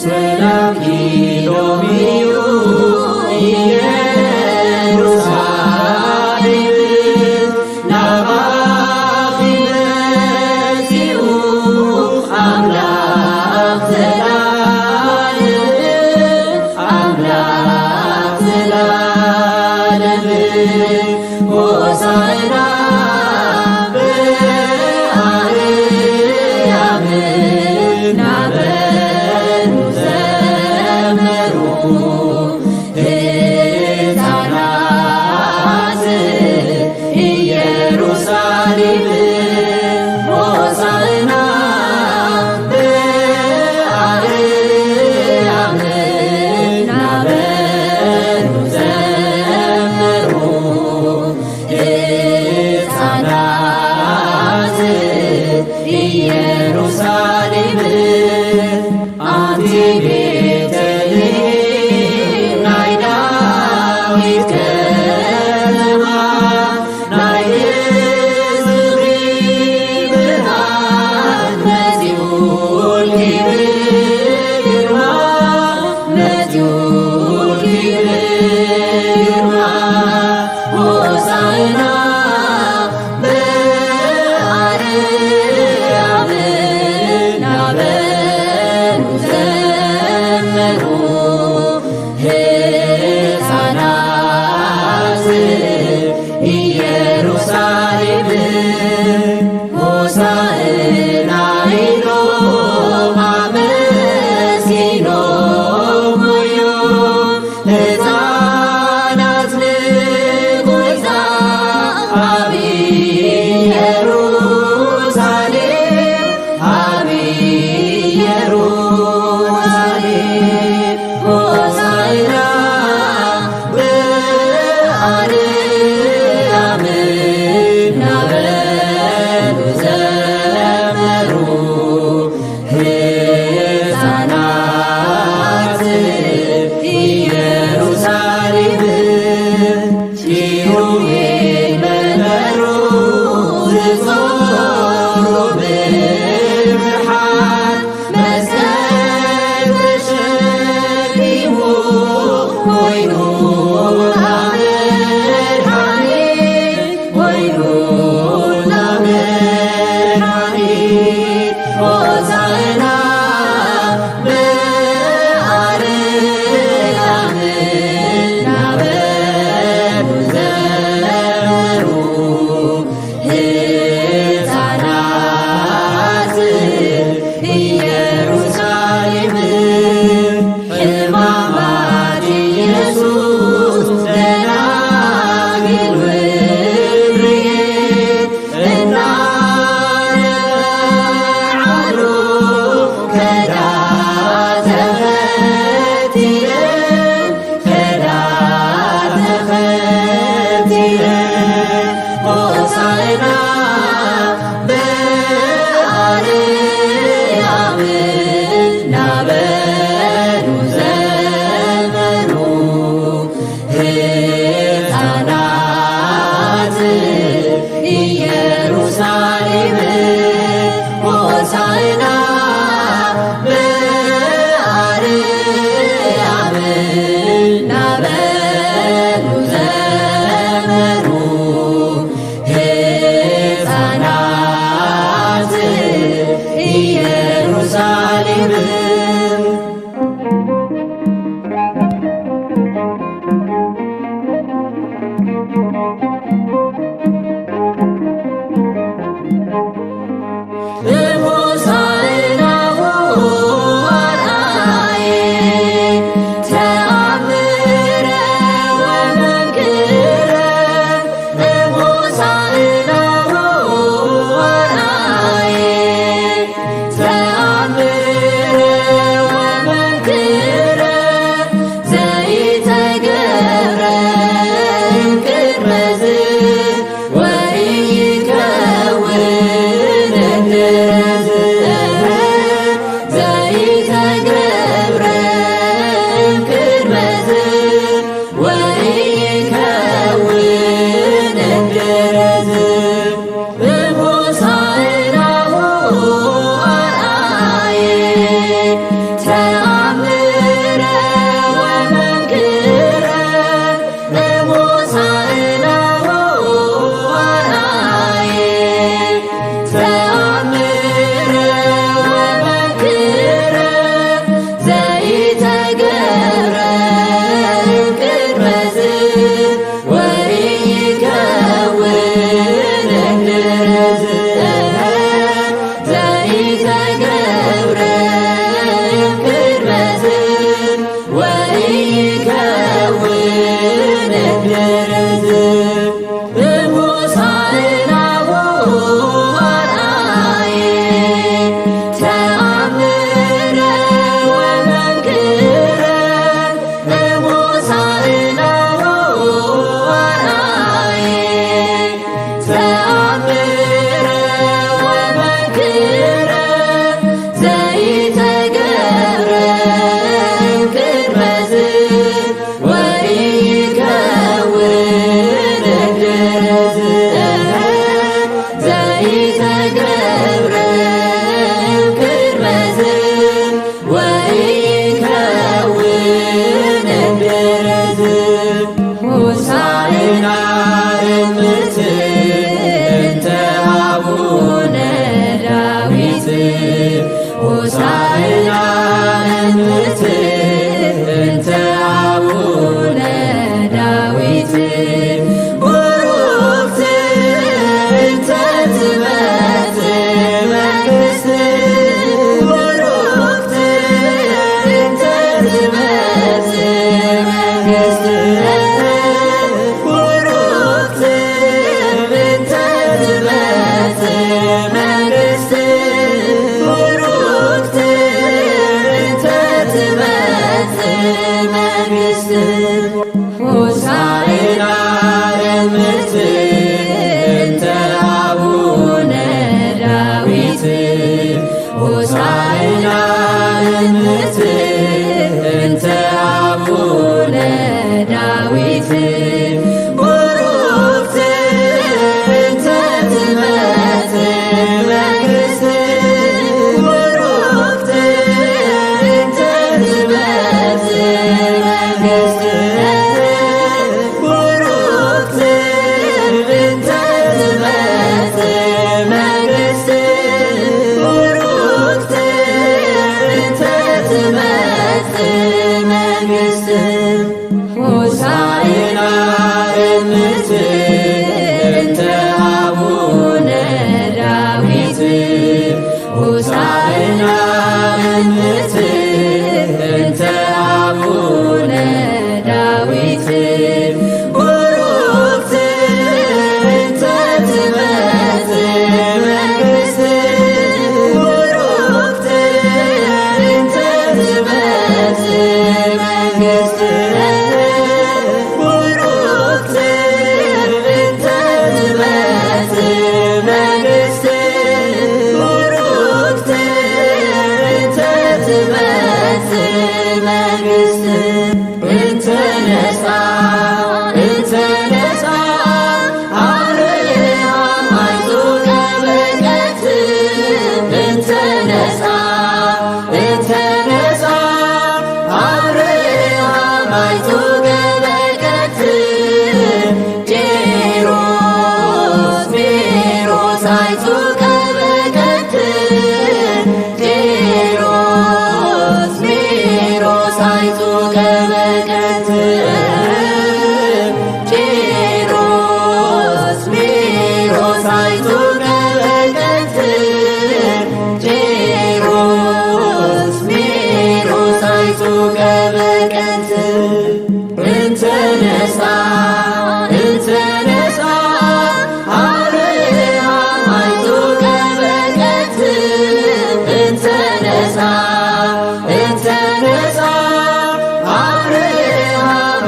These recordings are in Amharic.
ሰላም ኢሎሚዩ ኢየሩሳሌም ናባኺ መጺኡ አምላክ ዘላለም አምላክ ዘላለም ሆሳዕና በአርያም ናበሩ ዘመሩ ሕፃናት ኢየሩሳሌም ሆሳዕና በአርያም ናበሩ ዘመሩ ሕፃናት ኢየሩሳሌም አንቲ ቤተልሔም ናይ ዳዊት ከተማ ናይ ሕዝቢ ብርሃን መጺኡ ክብር ግርማ መጺኡ ክብር ግርማ ሆሳዕና በአርያም ናበሩ ዘመሩ ሕፃናት ኢየሩሳሌም ሆሳዕና ኢሎም አመስግኖም ሆዮ ሕፃናት ንጉሣ አብ ኢየሩሳሌም አብ ኢየሩሳሌም ሆሳዕና በአርያም ናበሩ ዘመሩ ሕፃናት ኢየሩሳሌም ኪሩቤል መንበሩ ዝዞሩ ብብርሃን መስቀል ተሸኪሙ ኮይኑ ለመድኃኒት ኮይኑ ለመድኃኒት ሆሳዕና በአርያም ናበሩ ዘመሩ ሕፃናት ኢየሩሳሌም ሕማማት ኢየሱስ ደናግል ወብርየት እናነዓሉ ከዳተ ፈቲለን ከዳተ ፈቲለን ሆሳዕና በአርያም ናበሩ ዘመሩ ሕፃናት ኢየሩሳሌም ሆሳዕና በአርያም ናበሩ ዘመሩ ሕፃናት ኢየሩሳሌም ሆሳዕናሁ አርአየ ተአምረ ወመንክረ ሆሳዕናሁ አርአየ ተአምረ ወመንክረ ዘይተገብረ እምቅድመ ወኢይከውን ዘይተገብረ እምቅድመ ወኢይከውን በሆሳዕናሁ አርአየ ተአምረ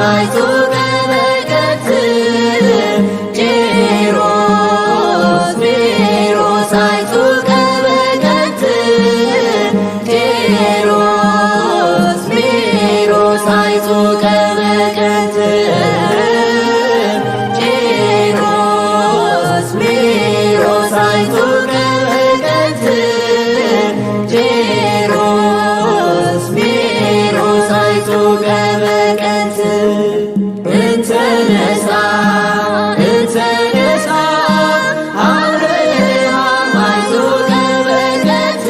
አባይቱ ቀበቀት ቄሮስ ሜሮስ አይቱ ቀበቀት ቄሮስ ሜሮስ አይቱ ቀበቀት ቄሮስ ሜሮስ አይቱ ቀበቀት ቄሮስ ሜሮስ አይቱ ቀበቀት እንተነሳ እንተነሳ አብርሃም አይቱ ቀበቀት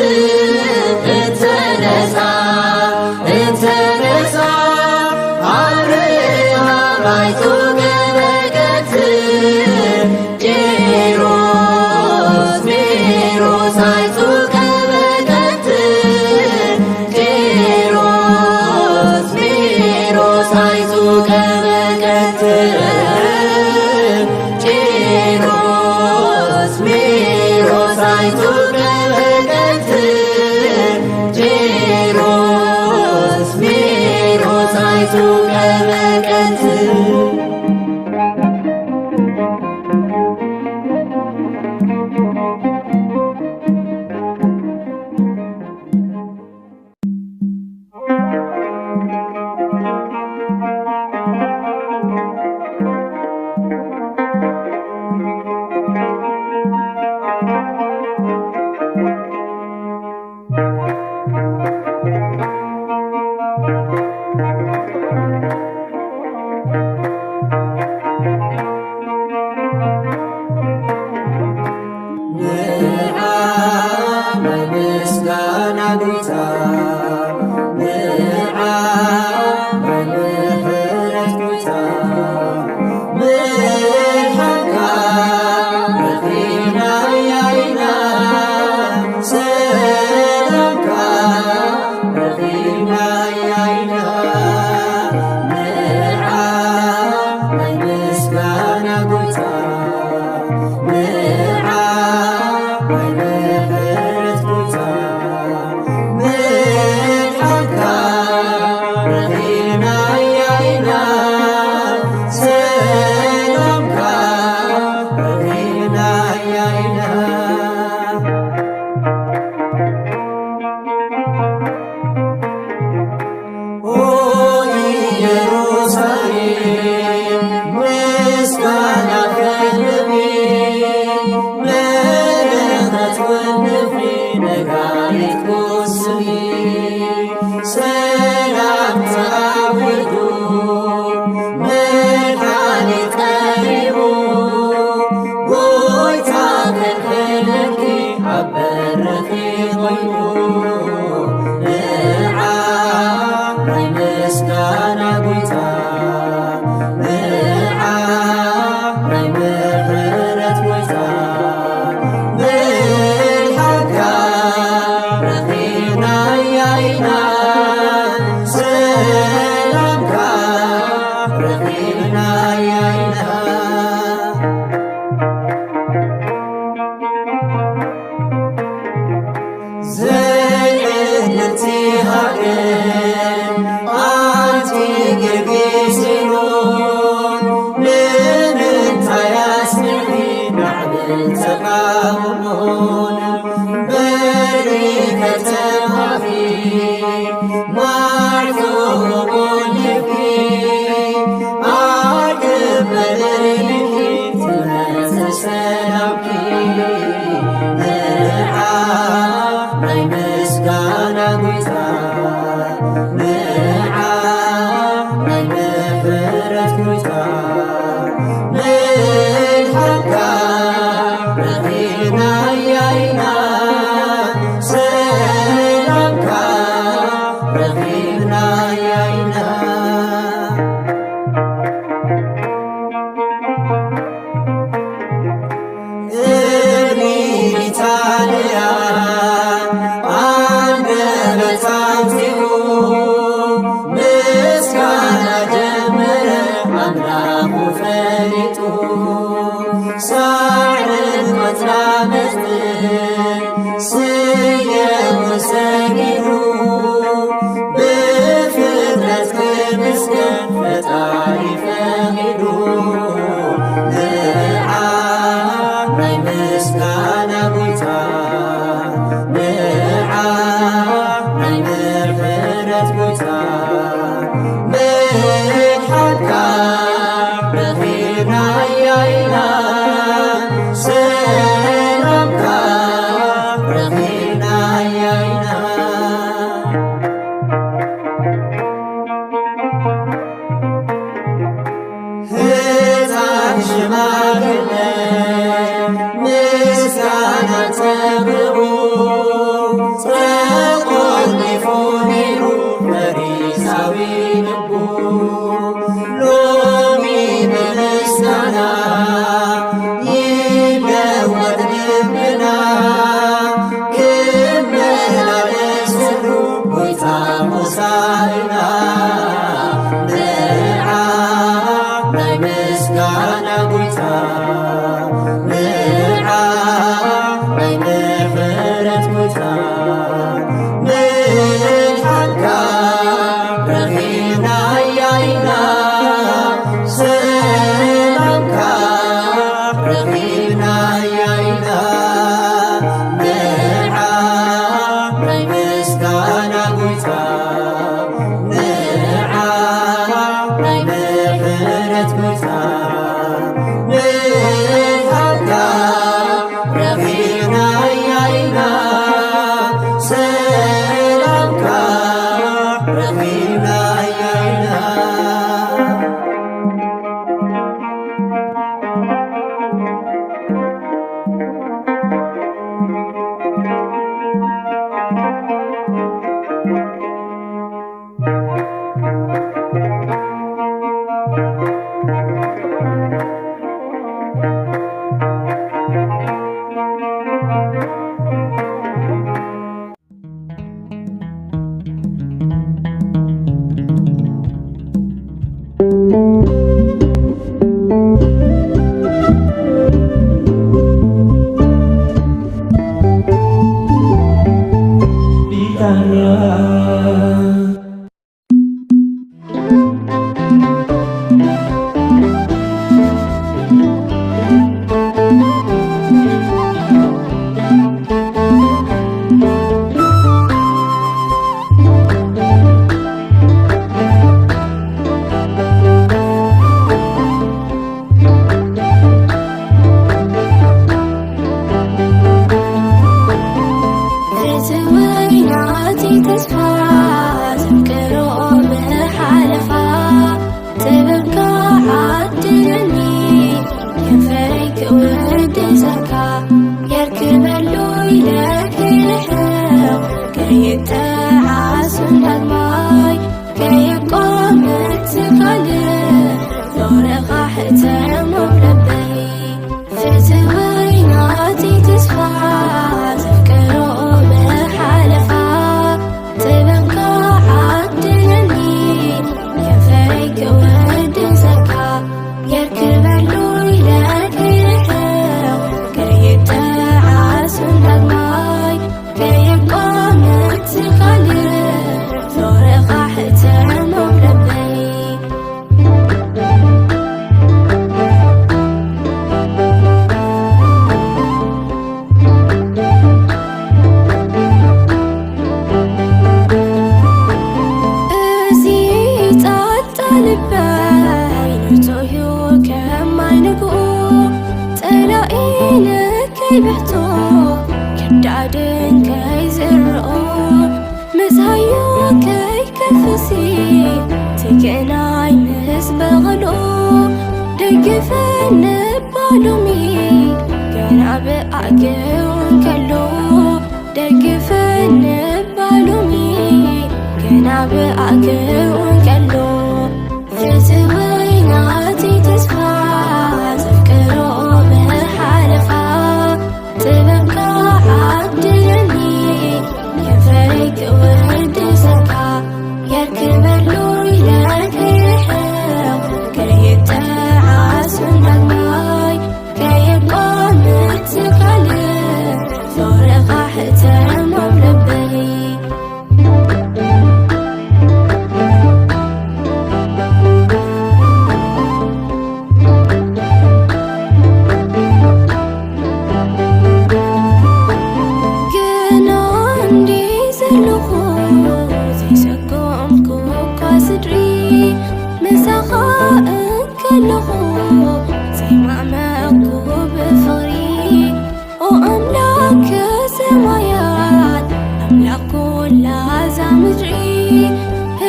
እንተነሳ እንተነሳ አብርሃም አይቱ ቀበቀት ቄሮስ ሜሮስ አይቱ ቀበቀት ቄሮስ ሜሮስ አይቱ ቀበቀት ቄሮስ ሜሮስ አይቱ ቀበቀት ቄሮስ ሜሮስ አይቱ ቀበቀት ምስጋና ጌታ ንዓ በምህረት ጌታ ምልሓካ ረኺና ያይና ሰላምካ ረኺና ያይና ንዓ ምስጋና ጌታ ንዓ በምህረት ጌታ ምልሓካ ረኺና ያይና ሰላምካ ረኺና ያይና ኦ ኢየሩሳሌም ምስጋና ከልቤ ምሕረት ወንድሜ ነጋሪት ቁስሜ ሰላምታ ውዱ መድኃኒት ቀሪቡ ጎይታ ከልከለኪ አበረኺ ኮይኑ ንዓ ናይ ምስጋና ጌታ ንዓ ናይ ምሕረት ጌታ ምልሓካ ረኺና ያይና ሰላምካ ረኺና ያይና ዘልዕልቲ ሃገር ኣንቲ ጌርጌሴኖን ንምንታይ ኣስሚዒ ናዕብል ተቃውሞን በሪ ከተማኺ ማርቶ ሞልኺ ኣቅብ በልልኺ ትመጽእ ሰላምኪ ንዓ ናይ ምስጋና ጌታ ንዓ ናይ ምሕረት ጌታ ምልሓካ ረኺና ያይና ሰላምካ ረኺና ያይና እኒ ኢታልያ አንደበት አንቲሁ ምስጋና ጀመረ አምላኩ ፈሊጡ ሳዕርን ቆጽላ መስጥን ስየሙ ሰጊዱ ብፍጥረት ክምስገን ፈጣሪ ጎይታ ምድሓርካ ረኺብና እያይና ሰላምካ ረኺብና እያይና ሕፃን ሽማግለ ምስጋና ተብዑ ተቆኒፉ ነይሩ ፈሪሳዊ ልቡ ሎሚ ብምስጋና ይለወጥ ልብና ክመላለስ ኩሉ ጎይታ ሆሳዕና ንዓ ናይ ምስጋና ጎይታ ንዓ ናይ ምሕረት ጎይታ ምድሓርካ ረኺብና እያይና ሰላምካ ረኺብና እያይና ንዓ ናይ ምስጋና ጎይታ ንዓ ናይ ምሕረት ጎይታ ምድሓርካ ረኺብና እያይና ሰላምካ ረኺብና እያይና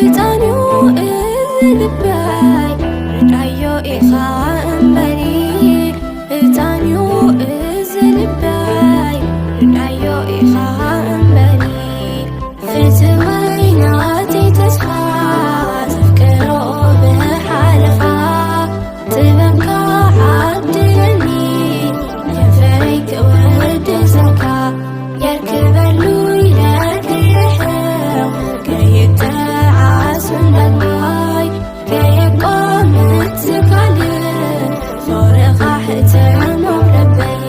ሕፃንዮ እዝልበይ ርዳዮ ኢኻ እምበሪ ሕፃንዮ እዝልበይ ርዳዮ ኢኻ እምበሪ ፍትወይ ናተይ ተስፋ ዘፍቅሮ ብሓለኻ ጥበብካ ዓድለኒ ከንፈረይ ክወድሰካ የርክበሉ ይለክርሕ ከይተዓሱ እንዳማይ ከየቆምት ዝካልእ ዞረኻ ሕተሞም ለበይ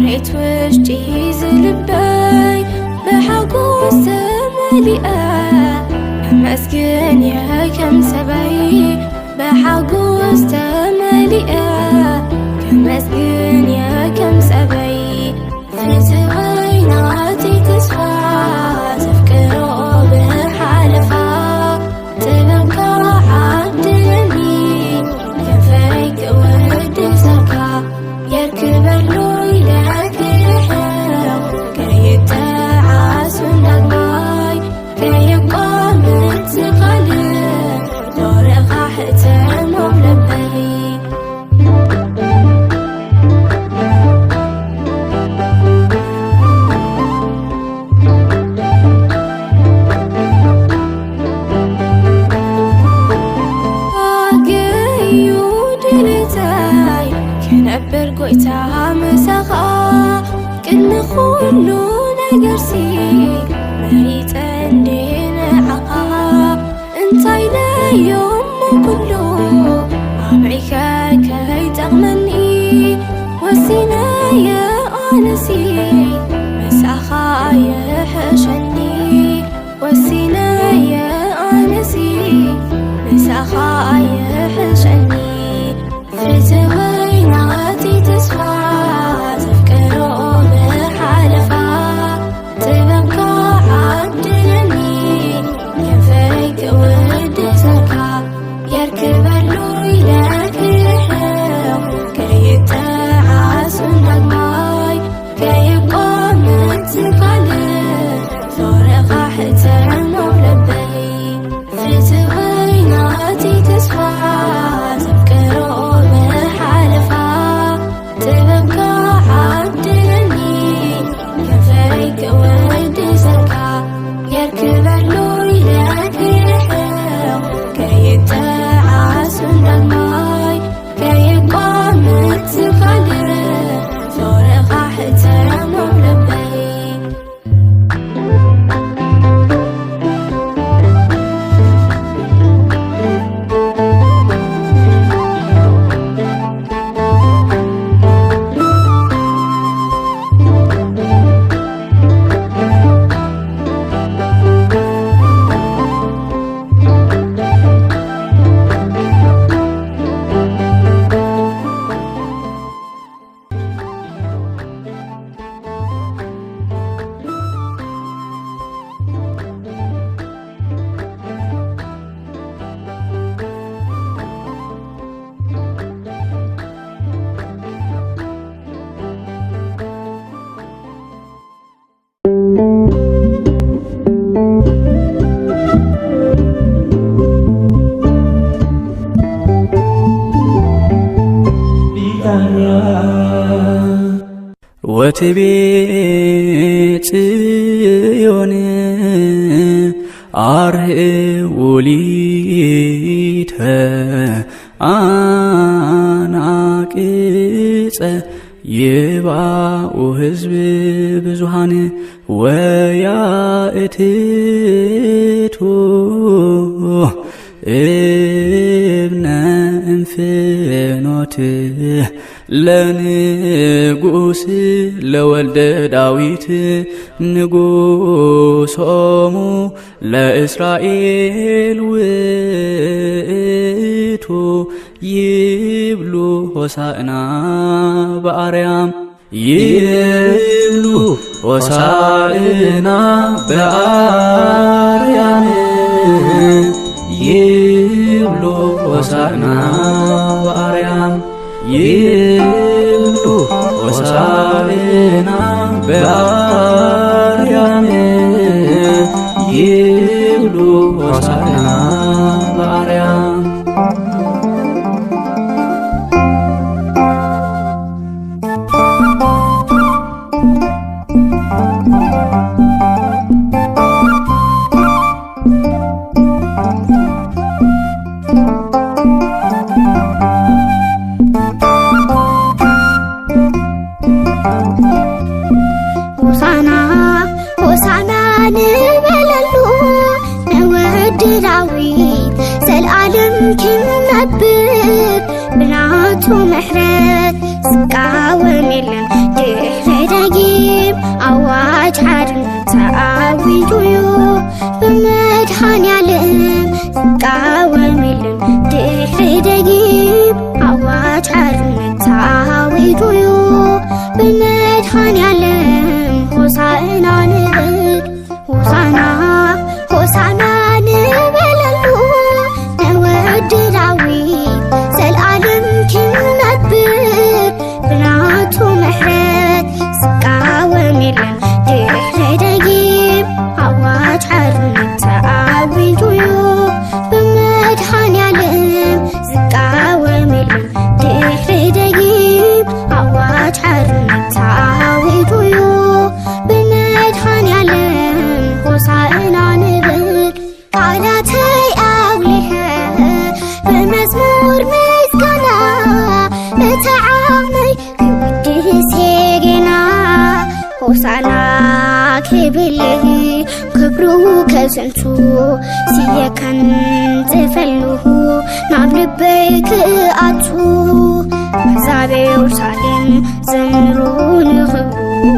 ሬት ውሽጢ ዝልበይ ብሓጎስ ተመሊአ ኣመስግን ከም ሰበይ ብሓጎስ ተመሊአ ከመስግን ከም ሰበይ ፍትወይ ናተይ ተስፋ ዘፍቅሮ ብሓለኻ ጥበብካ ዓድለኒ ከንፈረይ ክወድሰካ የርክበሉ ይለክርሕ ከይተዓሱ እንዳማይ ከየቆምት ዝካልእ ዞረኻ ሕተሞም ለበይ ባገዩ ድልተይ ክነብር ጎይታ ምሳኻ ቅድሚ ኩሉ ነገርሲ መሪፀ እንዴንዓኻ እንታይ ለዮም ኩሉ ኣብዒከ ከይጠቕመኒ ወሲነየ ኣነሲ ምሳኻ የሕሸኒ ወሲነየ ኣነሲ ምሳኻ የሕሸኒ ፍትወይ ናተይ ተስፋ ዘፍቅሮ ብሓለኻ ጥበብካ ዓድለኒ ከንፈረይ ክወድሰካ የርክበሉ ይለክርሕ ከይተዓሱ እንዳማይ ከየቆምት ዝካልእ ዞረኻ ሕተሞም ለበይ ፍትወይ ናተይ ተስፋ ዘፍቅሮ ብሓለኻ ጥበብካ ዓድለኒ ከንፈረይ ክወድሰካ የርክበሉ ይለክርሕ ከይተዓሱ እንዳማይ ከየቆምት ዝካልእ ዞረኻ ሕተሞም ለበይ ወትቤ ጽዮን አርኅዉ ሊተ አናቅጸ ይባኡ ሕዝብ ብዙሃን ወያእትቱ እብነ እንፍኖት ለንጉስ ለወልደ ዳዊት ንጉሶሙ ለእስራኤል ሆሳዕና በአርያም ይብሉ ሆሳዕና በአርያም ይብሉ ሆሳዕና በአርያም ይብሉ ሆሳዕና በአርያም ይብሉ ሆሳዕና በአርያም ሆሳዕና ሆሳዕና ንበለሉ ንወዲ ዳዊት ዘለዓለም ክነብር ብናቱ ምሕረት ዝቃወም የለን ድሕሪ ደጊም ኣዋጅ ሓድነት ተኣዊጁ እዩ ብመድኃኔዓለም ዝቃወም የለን ድሕሪ ደጊም ኣዋጅ ሓድነት ተኣዊጁ እዩ ብመድኃኔዓለም ሆሳዕና ንብል ሆሳዕና ሆሳዕና ንበለሉ ንወዲ ዳዊት ዘለዓለም ክነብር ብናቱ ምሕረት ዝቃወም የለን ድሕሪ ደጊም ኣዋጅ ሓድነት ተኣዊጁ እዩ ብመድኃኔዓለም ዝቃወም የለን ድሕሪ ደጊም ኣዋጅ ሓድነት ተኣዊጁ እዩ ብመድኃኔዓለም ሆሳዕና ንብል ቃላተይ ኣጉሊሐ ብመዝሙር ምስጋና እተዓመይ ክውድስ የጌና ሆሳዕና ክብል ክብሩ ከዘንቱ ስየከን ዝፈልሁ ናብ ልበይ ክኣቱ ኣሕዛብ ኢየሩሳሌም ዘምሩ ንኽብሩ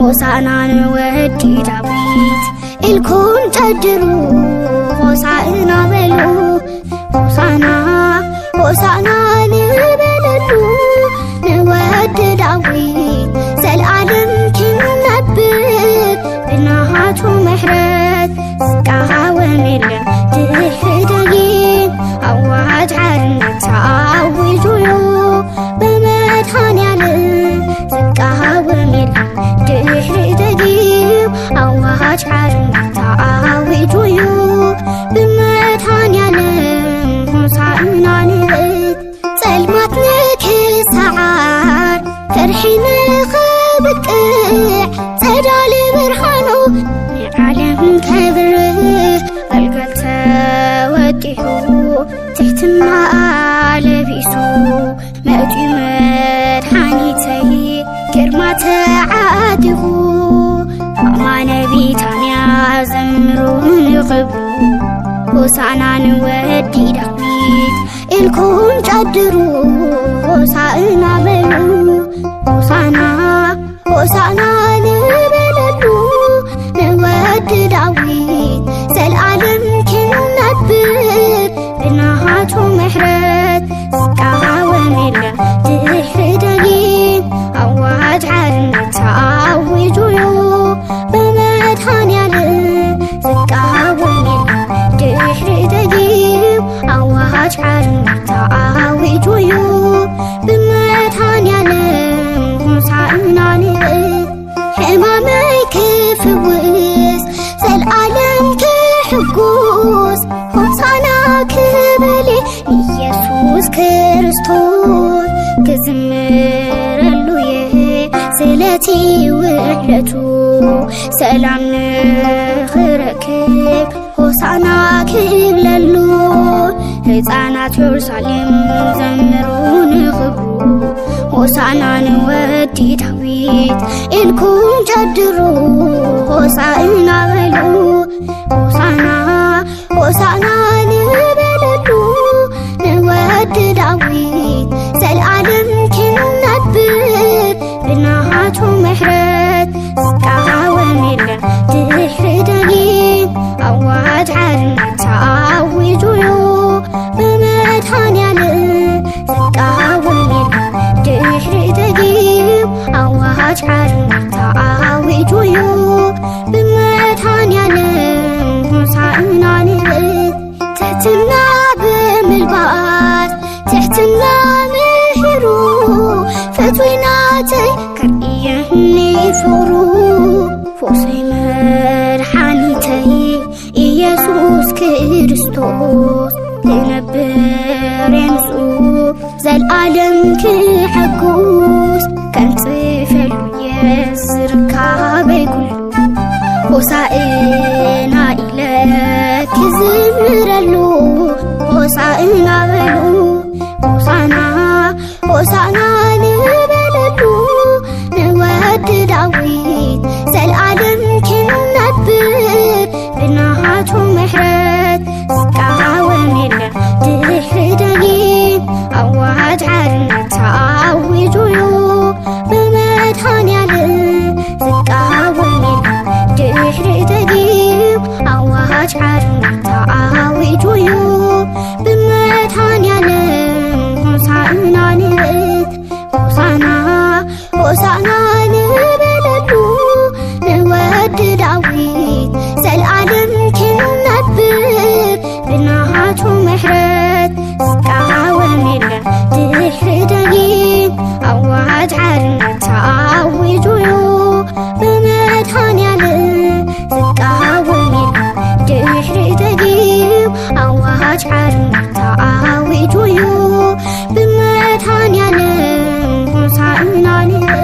ሆሳዕና ንወዲ ዳዊት ኢልኩም ጨድሩ ሆሳዕና በሉ ሆሳዕና ሆሳዕና ንበለሉ ንወዲ ዳዊት ዘለዓለም ክነብር ብናቱ ምሕረት ዝቃወም የለን ድሕሪ ደጊም ኣዋጅ ሓድነት ተኣዊጁ እዩ ብመድኃኔዓለም ዝቃወም የለን ድሕሪ ደጊም ኣዋጅ ሓድነት ተኣዊጁ እዩ ብመድኃኔዓለም ሆሳዕና ንብል ጸልማት ንክሰዓር ፍርሒ ንኽብቅዕ ጸዳሊ ብርሃኑ ንዓለም ከብርህ ገልገል ተወጢሑ ትሕትና ለቢሱ መእትዩ መድኃኒተይ ግርማ ተዓዲሁ ኣማነ ቢታንያ ዘምሩ ንኽብሩ ሆሳዕና ንወዲ ዳዊት ኢልኩም ጨድሩ ሆሳዕና በሉ ሆሳዕና ሆሳዕና ንበለሉ ንወዲ ዳዊት ዘለዓለም ክነብር ብናቱ ምሕረት ዝቃወም የለን ድሕሪ ደጊም ኣዋጅ ሓድነት ተኣዊጁ እዩ ብመድኃኔዓለም ዝቃወም የለን ድሕሪ ደጊም ኣዋጅ ሓድነት ተኣዊጁ እዩ ብመድኃኔዓለም ሆሳዕና ንብል ሕማመይ ክፍውስ ዘለዓለም ክሕጉስ ሆሳዕና ክብል ኢየሱስ ክርስቶስ ክዝምረሉ ስለቲ ውዕለቱ ሰላም ንኽረክብ ሆሳዕና ክብለሉ ሕፃናት ኢየሩሳሌም ዘምሩ ንኽብሩ ሆሳዕና ንወዲ ዳዊት ኢልኩም ጨድሩ ሆሳዕና በሉ ሆሳዕና ሆሳዕና ንበለሉ ንወዲ ዳዊት ዘለዓለም ክነብር ብናቱ ምሕረት ዝቃወም የለን ድሕሪ ደጊም ኣዋጅ ሓድነት ተኣዊጁ እዩ ብመድኃኔዓለም ዝቃወም የለን تحتنا بملباس تحتنا مهرو فتويناتي كرئيني فرو فوسي مرحانيتي ኢየሱስ ክርስቶስ لنبر يمسو زالعالم كحقوس كان صفلو يسركابي كله هوسائنا إليك زمرلو هوسائنا بلو هوسانا نبللو نود داويت زالعالم كنبر بناهاتو محرت سكاوم يلا دحر دليم أوعد عرنا تعوجو بمدحان يلا سكاوم يلا دحر دليم أوعد عرنا تعوجو بمدحان يلا هوسانا نبت هوسانا نبللو نود داويت زالعالم كنبر بناهاتو محرت سكاوم يلا دحر دليم أوعد عرنا تعوجو بمدحان يلا سكاوم يلا دحر دليم أوعد عرنا تعوجو بمدحان يلا هوسانا نبت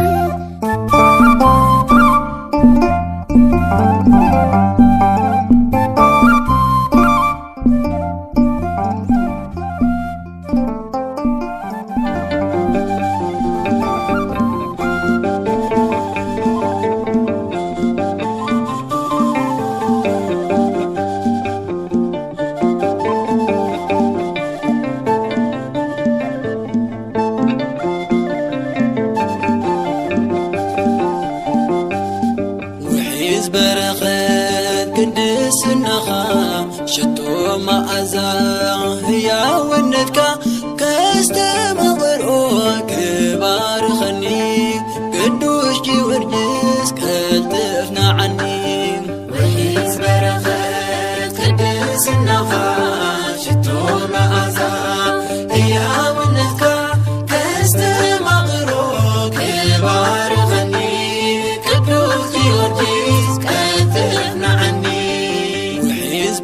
برخت قدسناخا شتو مأزا هيا ونتكا كاستمغرو كبار خني قدوش جورجس كالتفنا عني وحيز برخت قدسناخا شتو مأزا هيا ونتكا كاستمغرو كبار خني قدوش جورجس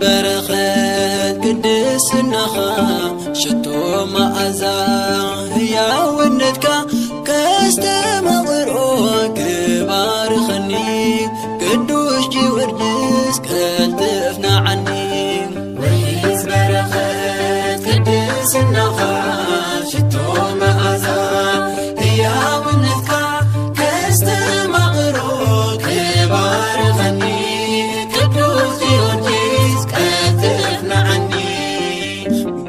برخت قدسناخا شتو مأزا هيا ونتكا كاستمغرو كبار خني قدوش جورجس كالتفنا عني وحيز برخت قدسناخا شتو مأزا هيا ونتكا كاستمغرو كبار خني قدوش جورجس كالتفنا عني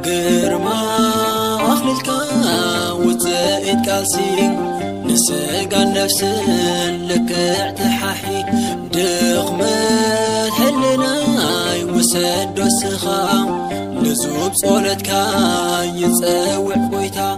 قرما أخللكا وزائد كالسين نسقى النفس لك اعتحاحي دغمت حلنا وسد وسخا لزوب صولتك يتصوع قويتا